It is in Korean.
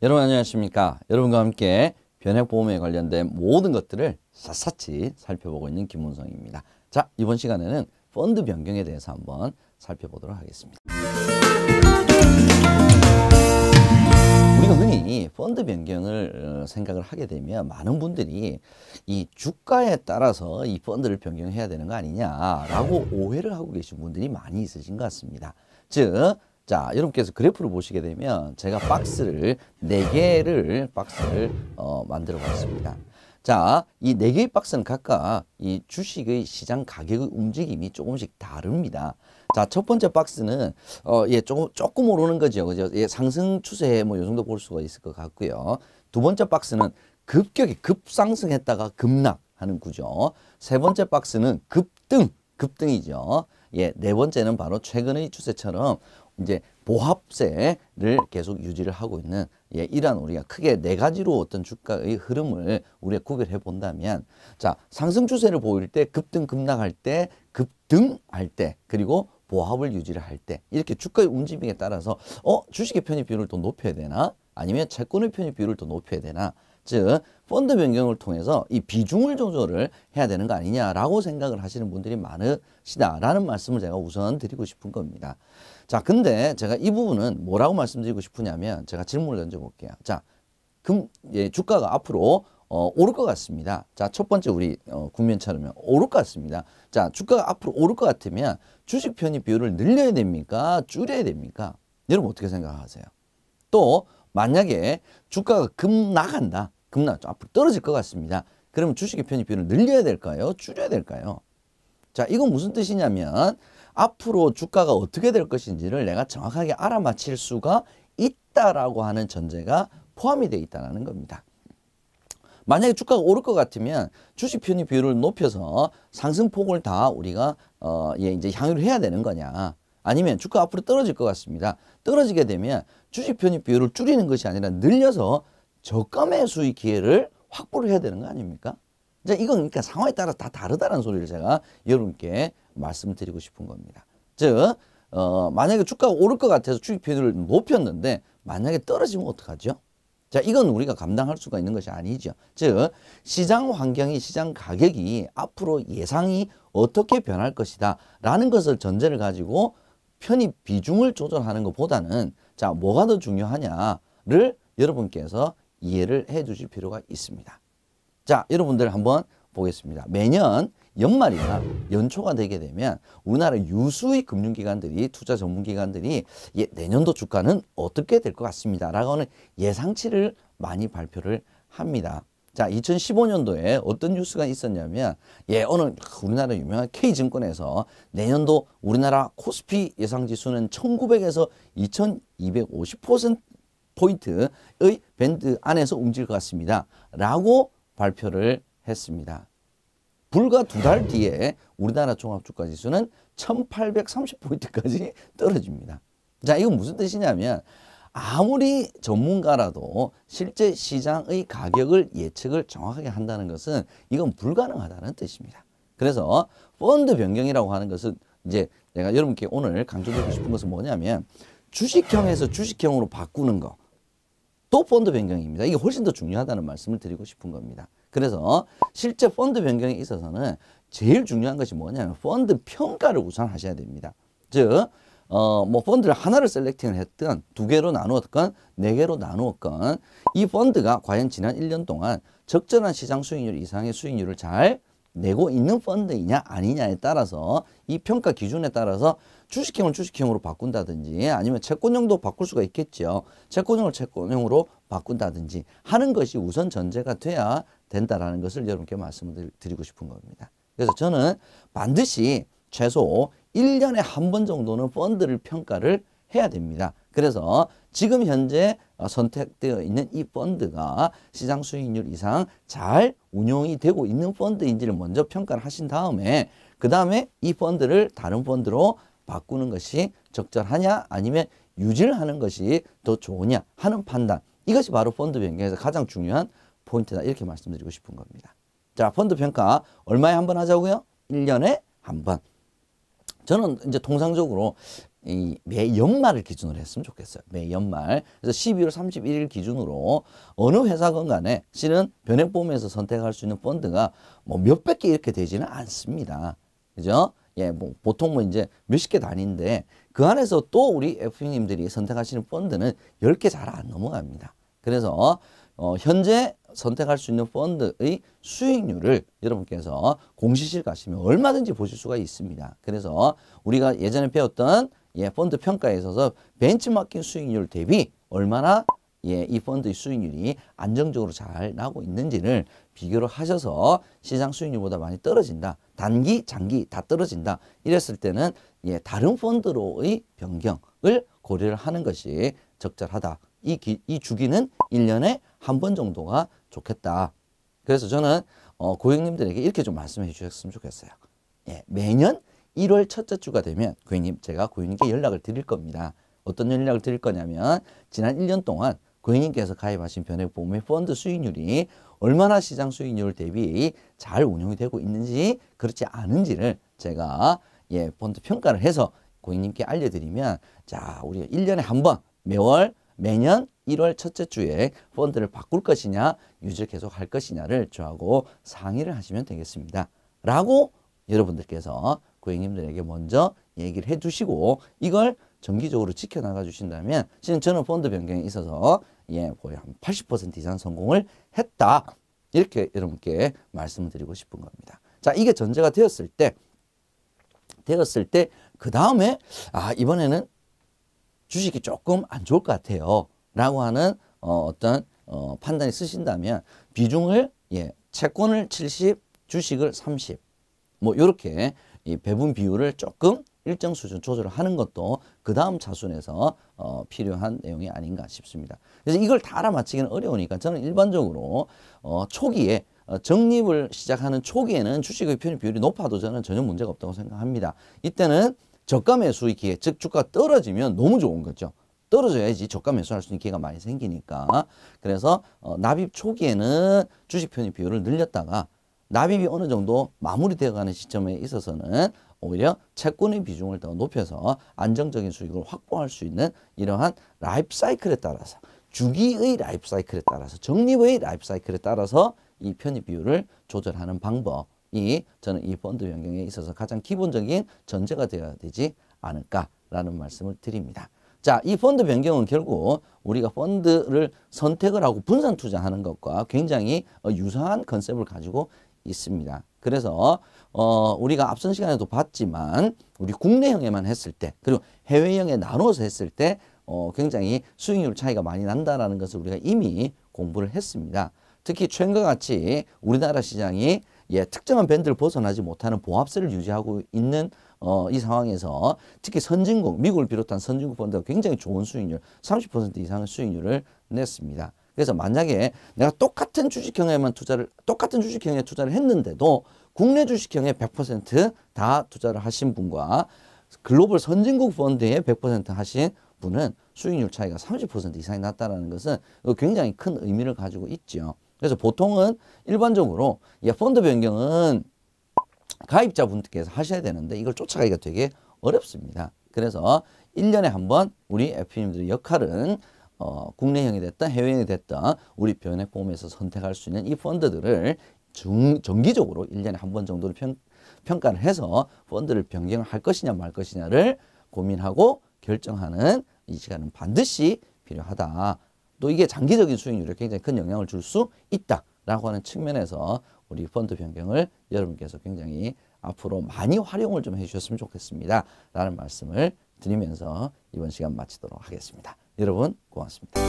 여러분 안녕하십니까? 여러분과 함께 변액보험에 관련된 모든 것들을 샅샅이 살펴보고 있는 김문성입니다. 자, 이번 시간에는 펀드 변경에 대해서 한번 살펴보도록 하겠습니다. 우리가 흔히 펀드 변경을 생각을 하게 되면 많은 분들이 이 주가에 따라서 이 펀드를 변경해야 되는 거 아니냐라고 오해를 하고 계신 분들이 많이 있으신 것 같습니다. 즉, 자, 여러분께서 그래프를 보시게 되면 제가 박스를 4개를 만들어 봤습니다. 자, 이 4개의 박스는 각각 이 주식의 시장 가격의 움직임이 조금씩 다릅니다. 자, 첫 번째 박스는 조금 오르는 거죠. 그죠? 상승 추세 뭐 요 정도 볼 수가 있을 것 같고요. 두 번째 박스는 급상승했다가 급락하는 구조. 세 번째 박스는 급등이죠. 네 번째는 바로 최근의 추세처럼 이제 보합세를 계속 유지를 하고 있는 이러한 우리가 크게 4가지로 어떤 주가의 흐름을 우리가 구별해 본다면, 자, 상승 추세를 보일 때, 급등 급락할 때, 급등할 때, 그리고 보합을 유지를 할 때, 이렇게 주가의 움직임에 따라서 주식의 편입 비율을 더 높여야 되나, 아니면 채권의 편입 비율을 더 높여야 되나, 즉 펀드 변경을 통해서 이 비중을 조절을 해야 되는 거 아니냐라고 생각을 하시는 분들이 많으시다라는 말씀을 제가 우선 드리고 싶은 겁니다. 자, 근데 제가 이 부분은 뭐라고 말씀드리고 싶으냐면, 제가 질문을 던져볼게요. 자, 주가가 앞으로 오를 것 같습니다. 자, 첫 번째 우리 국면처럼 오를 것 같습니다. 자, 주가가 앞으로 오를 것 같으면 주식 편입 비율을 늘려야 됩니까? 줄여야 됩니까? 여러분 어떻게 생각하세요? 또 만약에 주가가 앞으로 떨어질 것 같습니다. 그러면 주식의 편입 비율을 늘려야 될까요? 줄여야 될까요? 자, 이건 무슨 뜻이냐면 앞으로 주가가 어떻게 될 것인지를 내가 정확하게 알아맞힐 수가 있다라고 하는 전제가 포함이 되어 있다는 겁니다. 만약에 주가가 오를 것 같으면 주식 편입 비율을 높여서 상승폭을 다 우리가 이제 향유를 해야 되는 거냐, 아니면 주가 앞으로 떨어질 것 같습니다. 떨어지게 되면 주식 편입 비율을 줄이는 것이 아니라 늘려서 저가 매수의 기회를 확보를 해야 되는 거 아닙니까? 자, 이건 그러니까 상황에 따라 다 다르다는 소리를 제가 여러분께 말씀드리고 싶은 겁니다. 즉, 만약에 주가가 오를 것 같아서 주식 비율을 높였는데 만약에 떨어지면 어떡하죠? 자, 이건 우리가 감당할 수가 있는 것이 아니죠. 즉, 시장 환경이, 시장 가격이 앞으로 예상이 어떻게 변할 것이다 라는 것을 전제를 가지고 편입 비중을 조절하는 것보다는, 자, 뭐가 더 중요하냐를 여러분께서 이해를 해 주실 필요가 있습니다. 자, 여러분들 한번 보겠습니다. 매년 연말이나 연초가 되게 되면 우리나라 유수의 금융기관들이, 투자 전문기관들이 내년도 주가는 어떻게 될 것 같습니다 라고 하는 예상치를 많이 발표를 합니다. 자, 2015년도에 어떤 뉴스가 있었냐면, 어느 우리나라 유명한 K증권에서 내년도 우리나라 코스피 예상지수는 1900에서 2250%포인트의 밴드 안에서 움직일 것 같습니다 라고 발표를 했습니다. 불과 2달 뒤에 우리나라 종합주가지수는 1830포인트까지 떨어집니다. 자, 이건 무슨 뜻이냐면 아무리 전문가라도 실제 시장의 가격을 예측을 정확하게 한다는 것은 이건 불가능하다는 뜻입니다. 그래서 펀드 변경이라고 하는 것은, 이제 내가 여러분께 오늘 강조드리고 싶은 것은 뭐냐면, 주식형에서 주식형으로 바꾸는 거, 또 펀드 변경입니다. 이게 훨씬 더 중요하다는 말씀을 드리고 싶은 겁니다. 그래서 실제 펀드 변경에 있어서는 제일 중요한 것이 뭐냐면 펀드 평가를 우선 하셔야 됩니다. 즉, 뭐 펀드를 하나를 셀렉팅을 했든 2개로 나누었건 4개로 나누었건 이 펀드가 과연 지난 1년 동안 적절한 시장 수익률 이상의 수익률을 잘 내고 있는 펀드이냐 아니냐에 따라서, 이 평가 기준에 따라서 주식형을 주식형으로 바꾼다든지, 아니면 채권형도 바꿀 수가 있겠죠. 채권형을 채권형으로 바꾼다든지 하는 것이 우선 전제가 돼야 된다라는 것을 여러분께 말씀을 드리고 싶은 겁니다. 그래서 저는 반드시 최소 1년에 한 번 정도는 펀드를 평가를 해야 됩니다. 그래서 지금 현재 선택되어 있는 이 펀드가 시장 수익률 이상 잘 운용이 되고 있는 펀드인지를 먼저 평가를 하신 다음에, 그 다음에 이 펀드를 다른 펀드로 바꾸는 것이 적절하냐, 아니면 유지를 하는 것이 더 좋으냐 하는 판단, 이것이 바로 펀드 변경에서 가장 중요한 포인트다, 이렇게 말씀드리고 싶은 겁니다. 자, 펀드 평가 얼마에 한 번 하자고요? 1년에 한 번. 저는 이제 통상적으로 이 매 연말을 기준으로 했으면 좋겠어요. 매 연말. 그래서 12월 31일 기준으로 어느 회사건 간에 실은 변액보험에서 선택할 수 있는 펀드가 뭐 몇백 개 이렇게 되지는 않습니다. 그죠? 예, 뭐 보통 뭐 이제 몇십 개 단위인데 그 안에서 또 우리 FP님들이 선택하시는 펀드는 10개 잘 안 넘어갑니다. 그래서 현재 선택할 수 있는 펀드의 수익률을 여러분께서 공시실 가시면 얼마든지 보실 수가 있습니다. 그래서 우리가 예전에 배웠던 펀드 평가에 있어서 벤치마킹 수익률 대비 얼마나 이 펀드의 수익률이 안정적으로 잘 나오고 있는지를 비교를 하셔서 시장 수익률보다 많이 떨어진다. 단기, 장기 다 떨어진다. 이랬을 때는 다른 펀드로의 변경을 고려를 하는 것이 적절하다. 이 주기는 1년에 한 번 정도가 좋겠다. 그래서 저는 고객님들에게 이렇게 좀 말씀해 주셨으면 좋겠어요. 매년 1월 첫째 주가 되면 고객님, 제가 고객님께 연락을 드릴 겁니다. 어떤 연락을 드릴 거냐면 지난 1년 동안 고객님께서 가입하신 변액보험의 펀드 수익률이 얼마나 시장 수익률 대비 잘 운용이 되고 있는지 그렇지 않은지를 제가 펀드 평가를 해서 고객님께 알려드리면 자, 우리가 1년에 한 번 매년 1월 첫째 주에 펀드를 바꿀 것이냐 유지를 계속 할 것이냐를 저하고 상의를 하시면 되겠습니다. 라고 여러분들께서 고객님들에게 먼저 얘기를 해 주시고 이걸 정기적으로 지켜나가 주신다면 지금 저는 펀드 변경에 있어서 거의 한 80% 이상 성공을 했다. 이렇게 여러분께 말씀을 드리고 싶은 겁니다. 자, 이게 전제가 되었을 때 그 다음에 이번에는 주식이 조금 안 좋을 것 같아요. 라고 하는 어떤 판단이 쓰신다면 비중을 채권을 70, 주식을 30 뭐 이렇게 이 배분 비율을 조금 일정 수준 조절을 하는 것도 그 다음 차순에서 필요한 내용이 아닌가 싶습니다. 그래서 이걸 다 알아맞히기는 어려우니까 저는 일반적으로 초기에 적립을 시작하는 초기에는 주식의 편입 비율이 높아도 저는 전혀 문제가 없다고 생각합니다. 이때는 저가 매수의 기회, 즉 주가가 떨어지면 너무 좋은 거죠. 떨어져야지 저가 매수할 수 있는 기회가 많이 생기니까. 그래서 납입 초기에는 주식 편입 비율을 늘렸다가 납입이 어느 정도 마무리되어 가는 시점에 있어서는 오히려 채권의 비중을 더 높여서 안정적인 수익을 확보할 수 있는 이러한 라이프 사이클에 따라서 주기의 라이프 사이클에 따라서 적립의 라이프 사이클에 따라서 이 편입 비율을 조절하는 방법이 저는 이 펀드 변경에 있어서 가장 기본적인 전제가 되어야 되지 않을까라는 말씀을 드립니다. 자, 이 펀드 변경은 결국 우리가 펀드를 선택을 하고 분산 투자하는 것과 굉장히 유사한 컨셉을 가지고 있습니다. 그래서 우리가 앞선 시간에도 봤지만 우리 국내형에만 했을 때 그리고 해외형에 나눠서 했을 때 굉장히 수익률 차이가 많이 난다라는 것을 우리가 이미 공부를 했습니다. 특히 최근과 같이 우리나라 시장이 특정한 밴드를 벗어나지 못하는 보합세를 유지하고 있는 이 상황에서 특히 선진국, 미국을 비롯한 선진국 펀드가 굉장히 좋은 수익률, 30% 이상의 수익률을 냈습니다. 그래서 만약에 내가 똑같은 주식형에 투자를 했는데도 국내 주식형에 100% 다 투자를 하신 분과 글로벌 선진국 펀드에 100% 하신 분은 수익률 차이가 30% 이상이 났다는 것은 굉장히 큰 의미를 가지고 있죠. 그래서 보통은 일반적으로 펀드 변경은 가입자분께서 하셔야 되는데 이걸 쫓아가기가 되게 어렵습니다. 그래서 1년에 한 번 우리 FP님들의 역할은 국내형이 됐든 해외형이 됐든 우리 변액보험에서 선택할 수 있는 이 펀드들을 정기적으로 1년에 한 번 정도를 평가를 해서 펀드를 변경할 것이냐 말 것이냐를 고민하고 결정하는 이 시간은 반드시 필요하다. 또 이게 장기적인 수익률에 굉장히 큰 영향을 줄 수 있다라고 하는 측면에서 우리 펀드 변경을 여러분께서 굉장히 앞으로 많이 활용을 좀 해주셨으면 좋겠습니다. 라는 말씀을 드리면서 이번 시간 마치도록 하겠습니다. 여러분 고맙습니다.